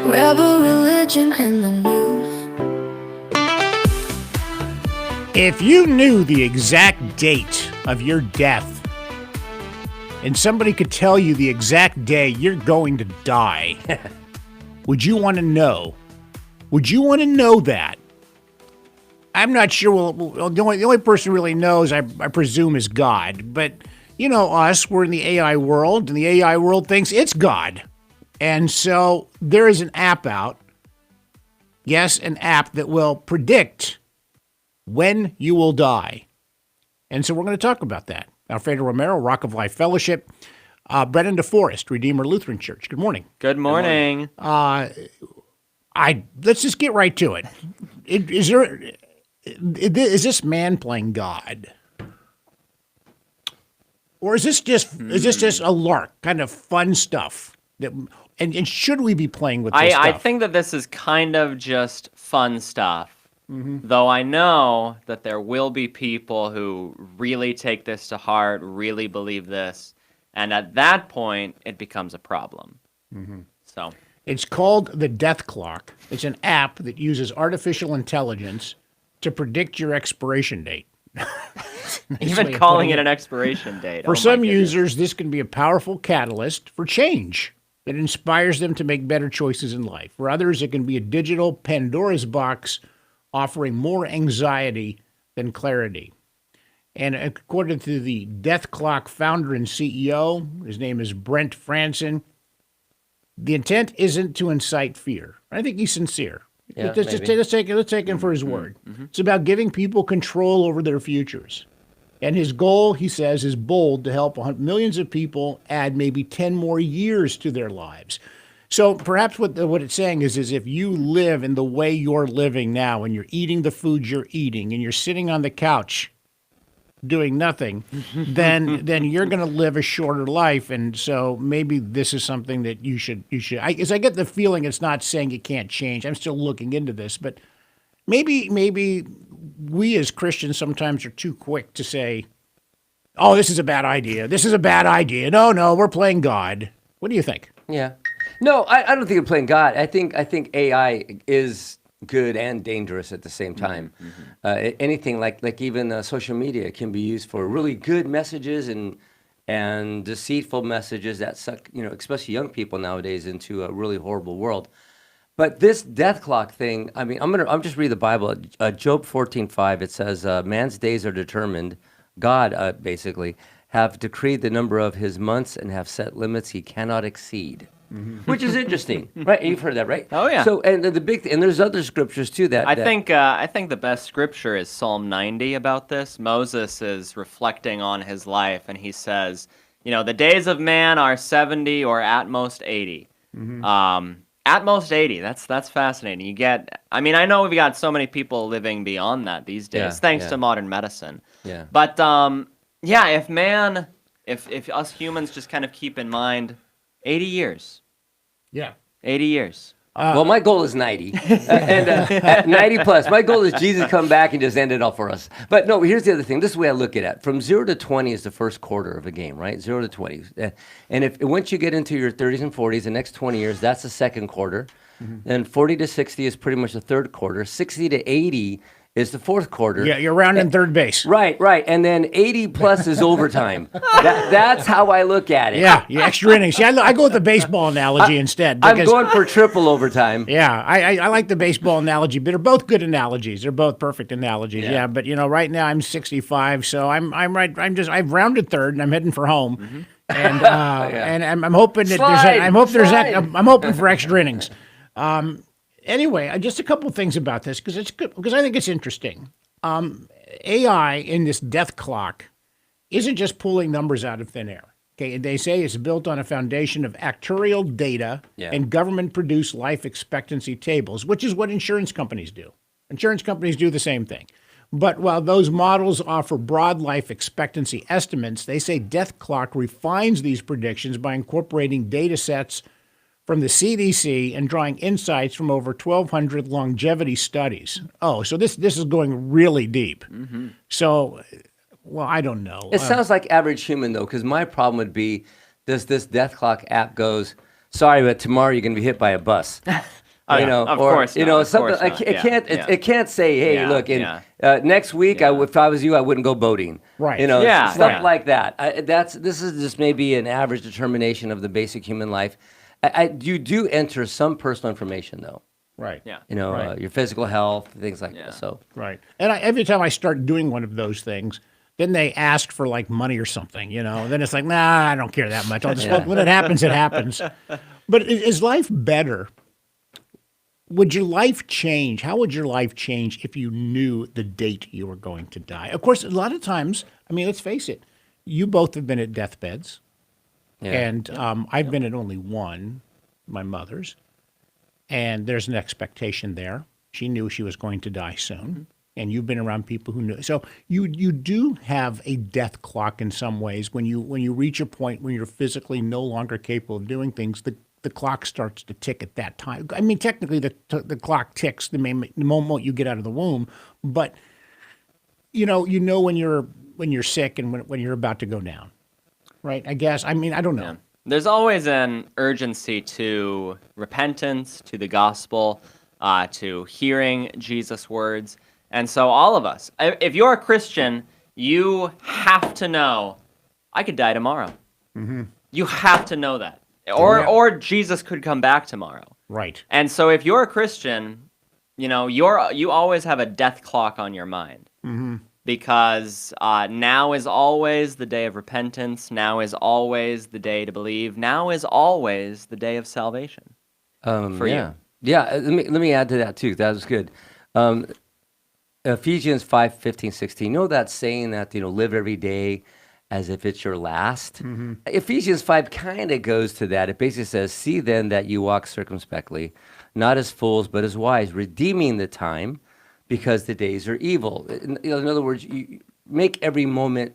rebel religion and the news. If you knew the exact date of your death and somebody could tell you the exact day you're going to die, would you want to know? Would you want to know that? I'm not sure. Well, the only person who really knows, I presume, is God. But, you know, us, we're in the AI world, and the AI world thinks it's God. And so there is an app out. Yes, an app that will predict when you will die. And so we're going to talk about that. Alfredo Romero, Rock of Life Fellowship. Brennan DeForest, Redeemer Lutheran Church. Good morning. Good morning. Let's just get right to it. Is this man playing God? Or is this just a lark, kind of fun stuff? And should we be playing with this stuff? I think that this is kind of just fun stuff. Though I know that there will be people who really take this to heart, really believe this, and at that point, it becomes a problem. So it's called the Death Clock. It's an app that uses artificial intelligence to predict your expiration date. even calling it an expiration date. For some users, this can be a powerful catalyst for change that inspires them to make better choices in life. For others, it can be a digital Pandora's box offering more anxiety than clarity. And according to the Death Clock founder and CEO, his name is Brent Franson, the intent isn't to incite fear. I think he's sincere. Yeah, let's take him for his word. It's about giving people control over their futures. And his goal, he says, is bold to help millions of people add maybe 10 more years to their lives. So perhaps what it's saying is if you live in the way you're living now and you're eating the food you're eating and you're sitting on the couch doing nothing, then you're going to live a shorter life. And so maybe this is something that you should. I get the feeling it's not saying it can't change. I'm still looking into this, but maybe we as Christians sometimes are too quick to say, "Oh, this is a bad idea. This is a bad idea." No, we're playing God. What do you think? Yeah. No, I don't think you're playing God. I think AI is good and dangerous at the same time. Anything like even social media can be used for really good messages and deceitful messages that suck, especially young people nowadays into a really horrible world. But this death clock thing, I mean, I'm just read the Bible. Job 14:5. It says, "Man's days are determined. God basically have decreed the number of his months and have set limits he cannot exceed." Which is interesting, right? You've heard that, right? Oh yeah. So and there's other scriptures too that I think the best scripture is Psalm 90 about this. Moses is reflecting on his life, and he says, the days of man are 70 or at most 80. At most 80. That's fascinating. I know we've got so many people living beyond that these days, thanks to modern medicine. Yeah. But if us humans just kind of keep in mind 80 years. Yeah. 80 years. Well, my goal is 90, and at 90 plus, my goal is Jesus come back and just end it all for us. But no, here's the other thing. This is the way I look at it. From 0 to 20 is the first quarter of a game, right? 0 to 20. And once you get into your 30s and 40s, the next 20 years, that's the second quarter. Then 40 to 60 is pretty much the third quarter. 60 to 80 is the fourth quarter. Yeah, you're rounding third base. Right. And then 80 plus is overtime. That's how I look at it. Yeah, extra innings. See, I go with the baseball analogy instead. I'm going for triple overtime. Yeah, I like the baseball analogy, but they're both good analogies. They're both perfect analogies. Yeah, but right now I'm 65, so I've rounded third and I'm heading for home. And and I'm hoping that I'm hoping for extra innings. Anyway, just a couple of things about this because I think it's interesting. AI in this death clock isn't just pulling numbers out of thin air. Okay, they say it's built on a foundation of actuarial data and government-produced life expectancy tables, which is what insurance companies do. Insurance companies do the same thing. But while those models offer broad life expectancy estimates, they say Death Clock refines these predictions by incorporating data sets from the CDC and drawing insights from over 1,200 longevity studies. Oh, so this is going really deep. So, well, I don't know. It sounds like average human, though, because my problem would be this Death Clock app goes, sorry, but tomorrow you're going to be hit by a bus. Oh, yeah. Of course not. Something. Of course not. It can't say, hey, Yeah, look, yeah. next week, if I was you, I wouldn't go boating. Right. Yeah, stuff yeah. like that. This is just maybe an average determination of the basic human life. You do enter some personal information, though. Right. Yeah. Right. Your physical health, things like Yeah. that. So, Right. And every time I start doing one of those things, then they ask for like money or something, Then it's like, nah, I don't care that much. I'll just when it happens, it happens. But is life better? Would your life change? How would your life change if you knew the date you were going to die? Of course, a lot of times, I mean, let's face it, you both have been at deathbeds, and I've been at only one, my mother's, and there's an expectation there. She knew she was going to die soon, and you've been around people who knew. So you do have a death clock in some ways. When you reach a point when you're physically no longer capable of doing things, the clock starts to tick at that time. I mean, technically, the clock ticks the moment you get out of the womb, but you know when you're sick and when you're about to go down, right? I guess. I mean, I don't know. Yeah. There's always an urgency to repentance, to the gospel, to hearing Jesus' words, and so all of us, if you're a Christian, you have to know, I could die tomorrow. Mm-hmm. You have to know that. Or Jesus could come back tomorrow. Right. And so if you're a Christian, you always have a death clock on your mind. Mm-hmm. Because now is always the day of repentance. Now is always the day to believe. Now is always the day of salvation for you. Yeah, let me add to that too. That was good. Ephesians 5:15-16. You know that saying that, live every day as if it's your last? Mm-hmm. Ephesians 5 kind of goes to that. It basically says, see then that you walk circumspectly, not as fools, but as wise, redeeming the time because the days are evil. In other words, you make every moment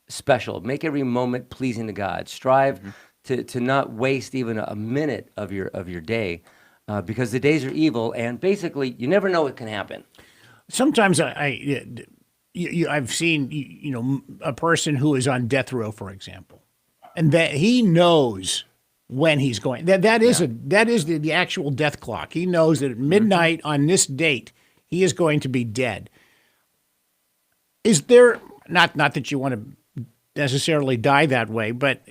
special. Make every moment pleasing to God. Strive to not waste even a minute of your day because the days are evil. And basically, you never know what can happen. Sometimes I've seen, a person who is on death row, for example, and that he knows when he's going. That is the actual death clock. He knows that at midnight on this date, he is going to be dead. Is there not that you want to necessarily die that way, but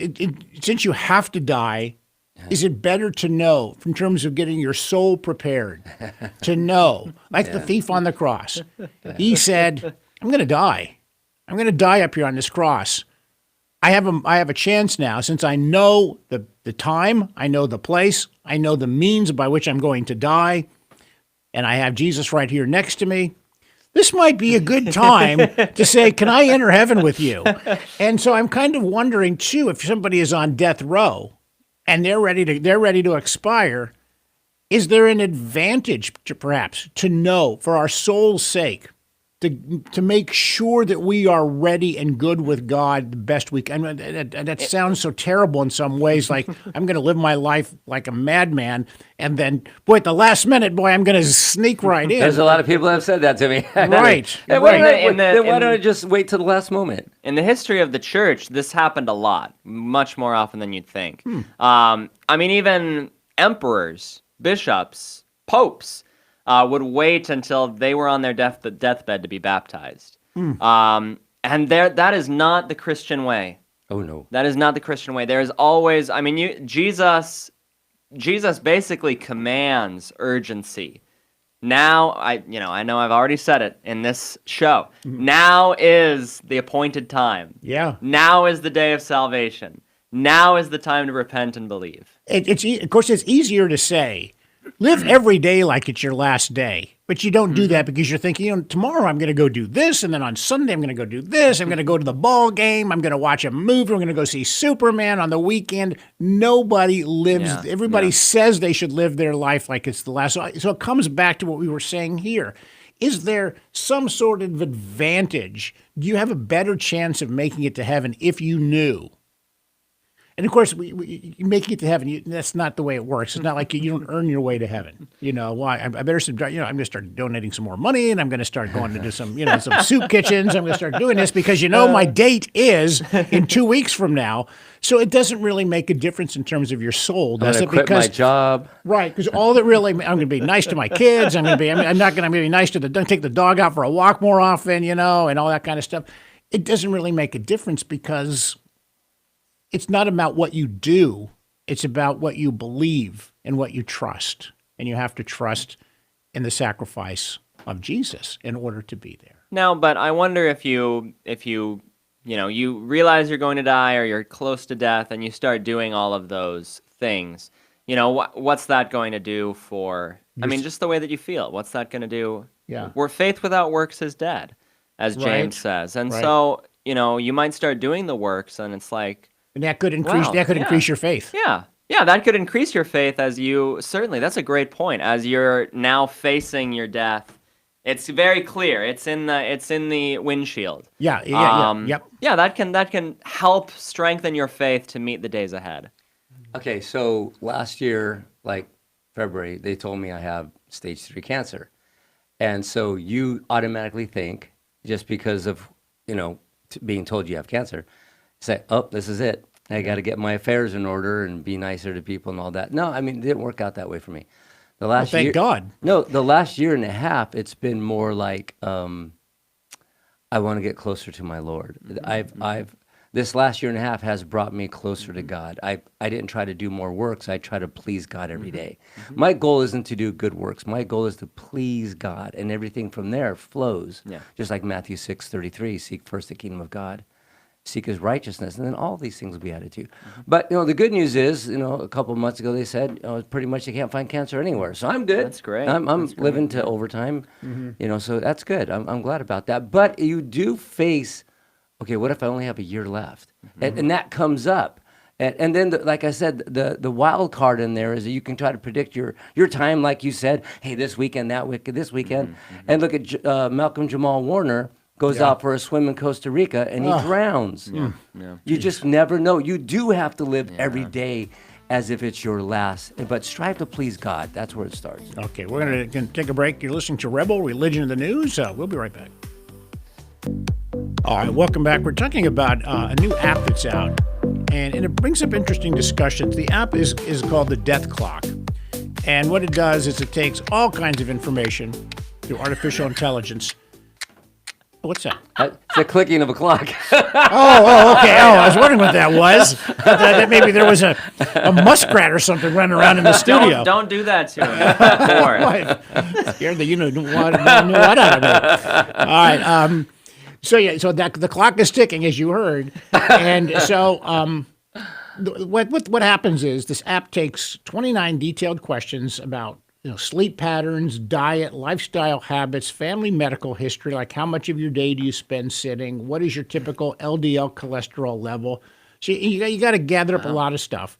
since you have to die, is it better to know, in terms of getting your soul prepared, to know, like the thief on the cross? He said, I'm going to die. I'm going to die up here on this cross. I have a chance now, since I know the time, I know the place, I know the means by which I'm going to die, and I have Jesus right here next to me. This might be a good time to say, can I enter heaven with you? And so I'm kind of wondering, too, if somebody is on death row and they're ready to expire, is there an advantage perhaps to know, for our soul's sake, to make sure that we are ready and good with God the best we can? And that sounds so terrible in some ways, like I'm going to live my life like a madman, and then, boy, at the last minute, I'm going to sneak right in. There's a lot of people that have said that to me. Right. Then why don't I just wait till the last moment? In the history of the church, this happened a lot, much more often than you'd think. I mean, even emperors, bishops, popes, would wait until they were on their deathbed to be baptized. And that is not the Christian way. Oh, no. That is not the Christian way. There is always, Jesus basically commands urgency. Now, I know I've already said it in this show. Now is the appointed time. Yeah. Now is the day of salvation. Now is the time to repent and believe. Of course, it's easier to say, live every day like it's your last day. But you don't do that because you're thinking, tomorrow I'm going to go do this, and then on Sunday I'm going to go do this. I'm going to go to the ball game. I'm going to watch a movie. I'm going to go see Superman on the weekend. Nobody lives. Yeah, Everybody says they should live their life like it's the last. So it comes back to what we were saying here. Is there some sort of advantage? Do you have a better chance of making it to heaven if you knew? And of course, you make it to heaven. That's not the way it works. It's not like you don't earn your way to heaven. Why? I better, I'm going to start donating some more money, and I'm going to start going to do some, some soup kitchens. I'm going to start doing this because my date is in 2 weeks from now. So it doesn't really make a difference in terms of your soul, does I'm it? gonna quit my job. Right, because all that really, I'm going to be nice to my kids. I'm not going to be nice to take the dog out for a walk more often, and all that kind of stuff. It doesn't really make a difference because it's not about what you do. It's about what you believe and what you trust. And you have to trust in the sacrifice of Jesus in order to be there. Now, but I wonder if you realize you're going to die or you're close to death and you start doing all of those things, what's that going to do for, just the way that you feel? What's that going to do? Yeah. Where faith without works is dead, as James says. And so, you might start doing the works and it's like, and that could increase your faith. Yeah. Yeah, that could increase your faith that's a great point. As you're now facing your death, it's very clear. It's in the windshield. Yeah, yep. Yeah, that can help strengthen your faith to meet the days ahead. Okay, so last year, like February, they told me I have stage 3 cancer. And so you automatically think, just because of, being told you have cancer, say, oh, this is it. I got to get my affairs in order and be nicer to people and all that. No, it didn't work out that way for me. Thank God. No, the last year and a half, it's been more like I want to get closer to my Lord. This last year and a half has brought me closer to God. I didn't try to do more works. I try to please God every day. My goal isn't to do good works. My goal is to please God, and everything from there flows. Yeah. Just like Matthew 6:33, seek first the kingdom of God, seek his righteousness, and then all these things will be added to you. But, the good news is, a couple of months ago they said, pretty much you can't find cancer anywhere. So I'm good. That's great. I'm living to overtime, so that's good. I'm glad about that. But you do face, okay, what if I only have a year left? And that comes up. And then, like I said, the wild card in there is that you can try to predict your time, like you said, hey, this weekend, that weekend, this weekend. And look at Malcolm Jamal Warner, goes out for a swim in Costa Rica, and he drowns. Yeah. You just never know. You do have to live every day as if it's your last, but strive to please God. That's where it starts. Okay, we're going to take a break. You're listening to Rebel Religion of the News. We'll be right back. All right, welcome back. We're talking about a new app that's out, and it brings up interesting discussions. The app is called the Death Clock, and what it does is it takes all kinds of information through artificial intelligence. What's that? It's the clicking of a clock. Okay. I was wondering what that was. That maybe there was a muskrat or something running around in the studio. Don't do that to him. Scared the what out of me. All right. So that the clock is ticking, as you heard, and so what happens is this app takes 29 detailed questions about sleep patterns, diet, lifestyle habits, family medical history, like how much of your day do you spend sitting, what is your typical LDL cholesterol level. So you got to gather up a lot of stuff.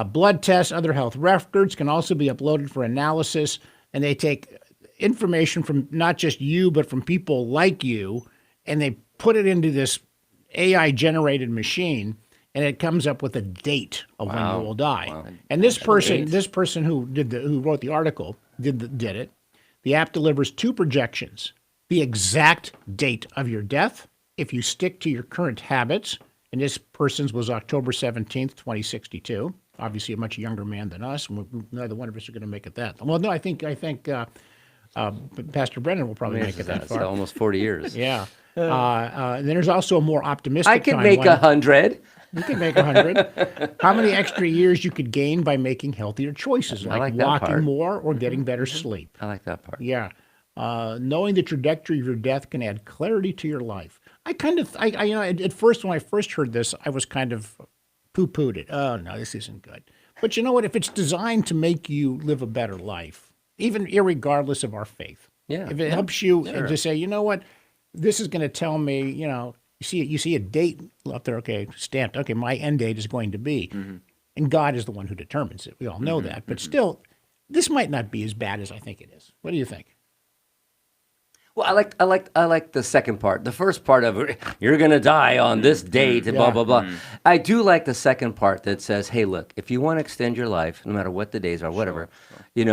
Blood tests, other health records can also be uploaded for analysis, and they take information from not just you, but from people like you, and they put it into this AI-generated machine, and it comes up with a date of when you will die. Wow. And this person who wrote the article did it. The app delivers 2 projections: the exact date of your death if you stick to your current habits. And this person's was October 17th, 2062. Obviously, a much younger man than us. Neither one of us are going to make it that. Well, no, I think Pastor Brennan will probably make it that far. Almost 40 years. Yeah. And then there's also a more optimistic. I can make 100. You can make 100. How many extra years you could gain by making healthier choices, like walking more or getting better sleep? I like that part. Yeah. Knowing the trajectory of your death can add clarity to your life. At first, when I first heard this, I was kind of poo-pooed it. Oh, no, this isn't good. But you know what? If it's designed to make you live a better life, even irregardless of our faith, if it helps you to say, you know what, this is going to tell me, you see a date up there, okay, stamped, okay, my end date is going to be. And God is the one who determines it. We all know that. But still, this might not be as bad as I think it is. What do you think? Well, I like the second part. The first part of it, you're gonna die on this date, and blah blah blah. I do like the second part that says, hey, look, if you want to extend your life, no matter what the days are, whatever, you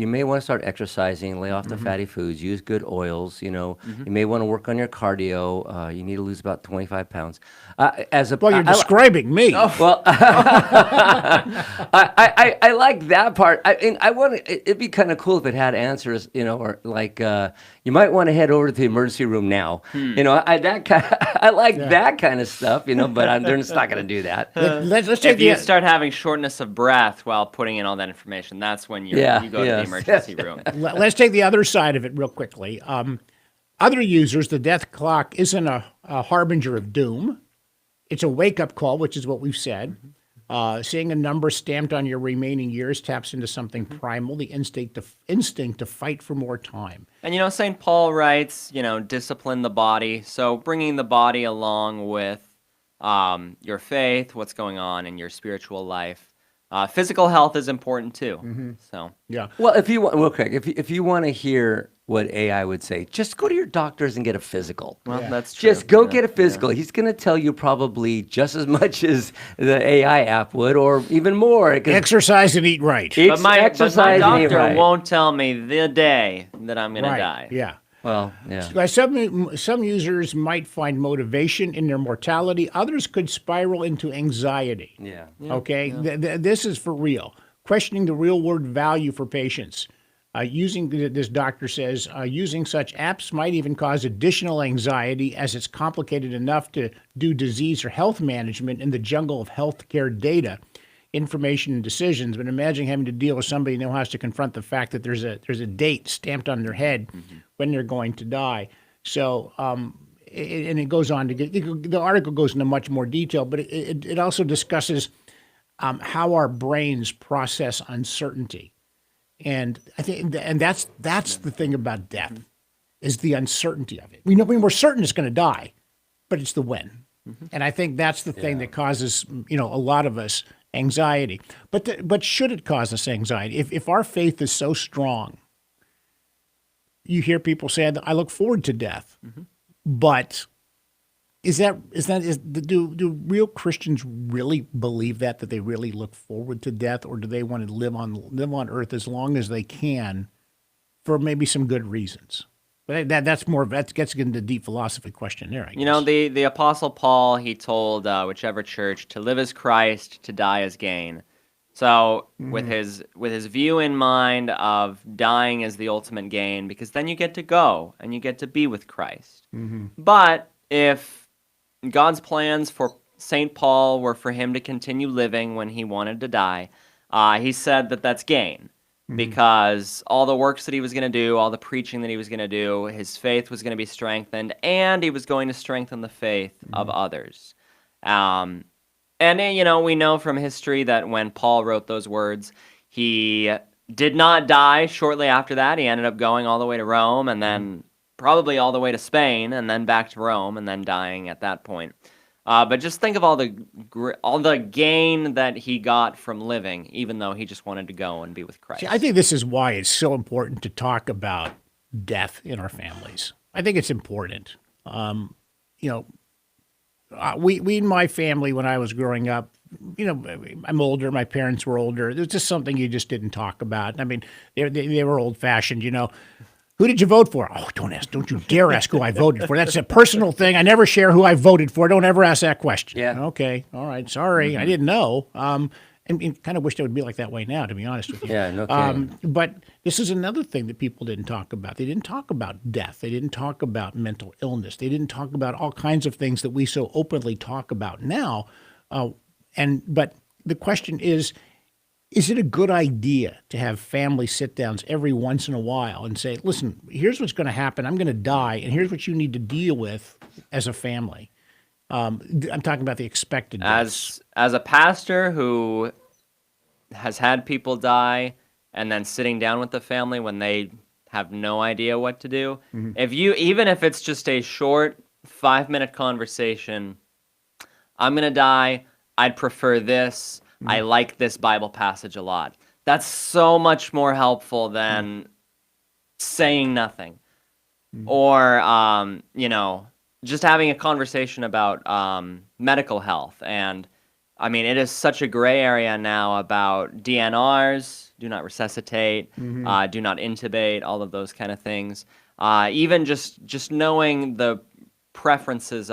may want to start exercising, lay off the fatty foods, use good oils. You may want to work on your cardio. You need to lose about 25 pounds. Well, you're describing me. Well, I like that part. I want to. It'd be kind of cool if it had answers, or like you might want to head over to the emergency room now. I like that kind of stuff, but they're just not going to do that. Let's take If you start having shortness of breath while putting in all that information, that's when you go to the emergency room. Let's take the other side of it real quickly. Other users, the death clock isn't a harbinger of doom. It's a wake-up call, which is what we've said. Seeing a number stamped on your remaining years taps into something primal, the instinct to fight for more time. And St. Paul writes, discipline the body. So bringing the body along with your faith, what's going on in your spiritual life. Physical health is important too. So yeah. Well, if you want, real quick, if you want to hear what AI would say, just go to your doctors and get a physical. Well, that's true. Just go get a physical. He's going to tell you probably just as much as the AI app would, or even more. Exercise and eat right. But my doctor won't tell me the day that I'm going to die. Yeah. Well, yeah. Some users might find motivation in their mortality. Others could spiral into anxiety. Yeah. Okay? This is for real. Questioning the real-world value for patients. This doctor says, using such apps might even cause additional anxiety as it's complicated enough to do disease or health management in the jungle of healthcare data, information, and decisions. But imagine having to deal with somebody who has to confront the fact that there's a date stamped on their head when they're going to die. So, and it goes on to the article goes into much more detail, but it also discusses how our brains process uncertainty. And I think, and that's the thing about death, is the uncertainty of it. We're certain it's going to die, but it's the when. And I think that's the thing that causes a lot of us anxiety. But should it cause us anxiety? If our faith is so strong, you hear people say, "I look forward to death," but do real Christians really believe that they really look forward to death, or do they want to live on earth as long as they can for maybe some good reasons? But that gets into the deep philosophy question there, I guess. The Apostle Paul, he told whichever church to live as Christ, to die as gain. So with his view in mind of dying as the ultimate gain, because then you get to go and you get to be with Christ. But if God's plans for St. Paul were for him to continue living when he wanted to die, he said that that's gain, because all the works that he was going to do, all the preaching that he was going to do, his faith was going to be strengthened, and he was going to strengthen the faith of others. And we know from history that when Paul wrote those words, he did not die shortly after that. He ended up going all the way to Rome, and then probably all the way to Spain, and then back to Rome, and then dying at that point. But just think of all the gain that he got from living, even though he just wanted to go and be with Christ. See, I think this is why it's so important to talk about death in our families. I think it's important. We in my family, when I was growing up, I'm older. My parents were older. It was just something you just didn't talk about. I mean, they were old fashioned. Who did you vote for? Oh, don't you dare ask who I voted for. That's a personal thing. I never share who I voted for. Don't ever ask that question. Yeah. Okay. All right. Sorry. I didn't know. And kind of wished it would be like that way now, to be honest with you. Yeah, no kidding. But this is another thing that people didn't talk about. They didn't talk about death. They didn't talk about mental illness. They didn't talk about all kinds of things that we so openly talk about now. But the question is it a good idea to have family sit-downs every once in a while and say, listen, here's what's going to happen. I'm going to die, and here's what you need to deal with as a family. I'm talking about the expected deaths. As a pastor who has had people die and then sitting down with the family when they have no idea what to do, even if it's just a short 5-minute conversation, I'm going to die, I'd prefer this, I like this Bible passage a lot. That's so much more helpful than saying nothing. or just having a conversation about medical health. And I mean, it is such a gray area now about DNRs, do not resuscitate, do not intubate, all of those kind of things. Even just knowing the preferences,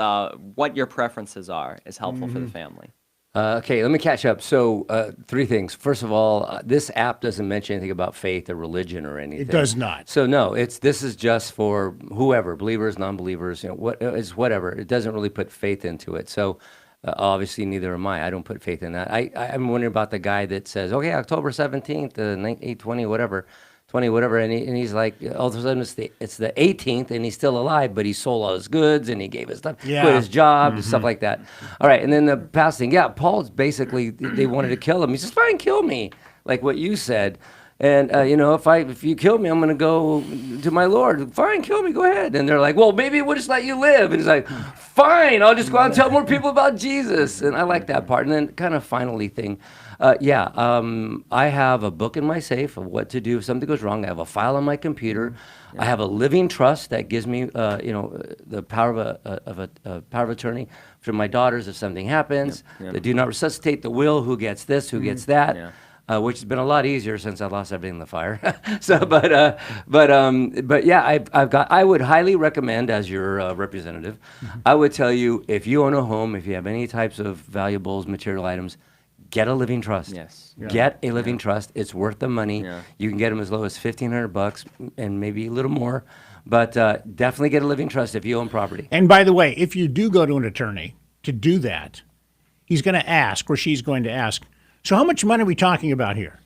what your preferences are, is helpful for the family. Okay, let me catch up. So, three things. First of all, this app doesn't mention anything about faith or religion or anything. It does not. So no, this is just for whoever, believers, non-believers, it's whatever. It doesn't really put faith into it. So obviously neither am I. I don't put faith in that. I'm wondering about the guy that says, okay, October 17th, 820, whatever. 20, whatever, and he's like, all of a sudden it's the 18th, and he's still alive, but he sold all his goods, and he gave his stuff, quit his job, and stuff like that. All right, and then the past thing, Paul's basically, they wanted to kill him. He says, fine, kill me, like what you said. And, if you kill me, I'm going to go to my Lord. Fine, kill me, go ahead. And they're like, well, maybe we'll just let you live. And he's like, fine, I'll just go out and tell more people about Jesus. And I like that part. And then kind of finally thing, I have a book in my safe of what to do if something goes wrong. I have a file on my computer. I have a living trust that gives me, the power of a power of attorney for my daughters if something happens. They do not resuscitate the will. Who gets this? Who gets that? Yeah. Which has been a lot easier since I lost everything in the fire. But yeah, I would highly recommend, as your representative, I would tell you, if you own a home, if you have any types of valuables, material items, get a living trust. Yes. Get a living trust. It's worth the money. Yeah. You can get them as low as $1,500 and maybe a little more, but definitely get a living trust if you own property. And by the way, if you do go to an attorney to do that, he's going to ask, or she's going to ask, so how much money are we talking about here?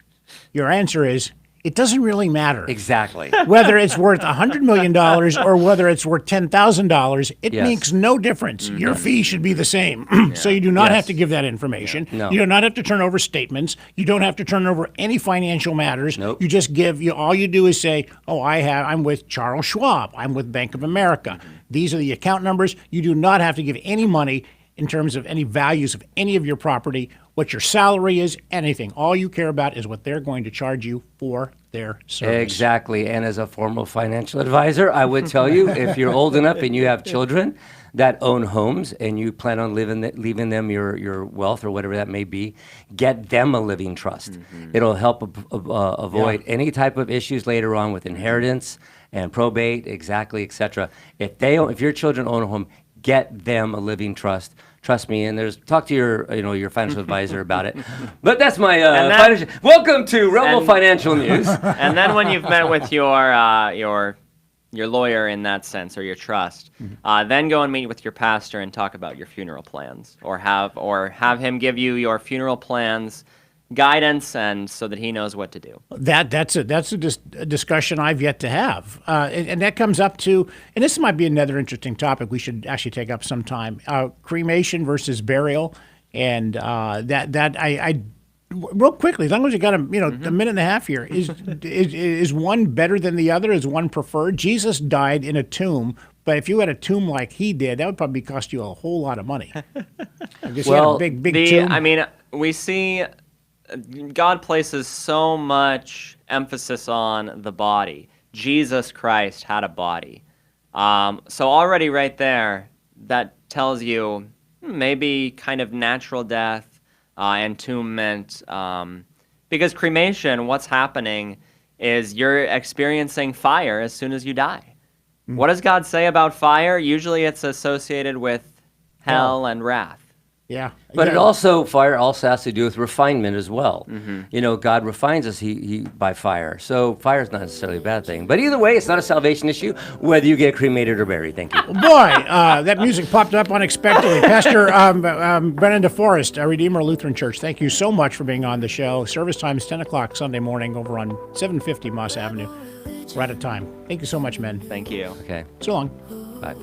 Your answer is, it doesn't really matter. Exactly. Whether it's worth $100 million or whether it's worth $10,000, it Yes. makes no difference. Your fee should be the same. So you do not Yes. have to give that information. No. You do not have to turn over statements. You don't have to turn over any financial matters. Nope. You just all you do is say, oh, I'm with Charles Schwab. I'm with Bank of America. These are the account numbers. You do not have to give any money in terms of any values of any of your property, what your salary is, anything. All you care about is what they're going to charge you for their service. Exactly. And as a former financial advisor, I would tell you, if you're old enough and you have children that own homes and you plan on leaving them your wealth or whatever that may be, get them a living trust. It'll help avoid any type of issues later on with inheritance and probate, exactly, etc. If your children own a home, get them a living trust. Trust me, and talk to your financial advisor about it. But that's my financial. Welcome to Rebel Financial News. And then when you've met with your lawyer in that sense, or your trust, then go and meet with your pastor and talk about your funeral plans, or have him give you your funeral plans guidance, and so that he knows what to do. That's a discussion I've yet to have, and that comes up to, and this might be another interesting topic we should actually take up sometime: cremation versus burial, and I real quickly, as long as you got a minute and a half here, is one better than the other? Is one preferred? Jesus died in a tomb. But if you had a tomb like he did, that would probably cost you a whole lot of money. I guess Well, he had a big tomb. I mean, we see God places so much emphasis on the body. Jesus Christ had a body. So already right there, that tells you maybe kind of natural death, entombment. Because cremation, what's happening is you're experiencing fire as soon as you die. What does God say about fire? Usually it's associated with hell and wrath. Yeah. But fire also has to do with refinement as well. God refines us by fire. So fire is not necessarily a bad thing. But either way, it's not a salvation issue, whether you get cremated or buried. Thank you. Boy, that music popped up unexpectedly. Pastor Brennan DeForest, Redeemer Lutheran Church, thank you so much for being on the show. Service time is 10 o'clock Sunday morning over on 750 Moss Avenue. We're out of time. Thank you so much, men. Thank you. Okay. So long. Bye.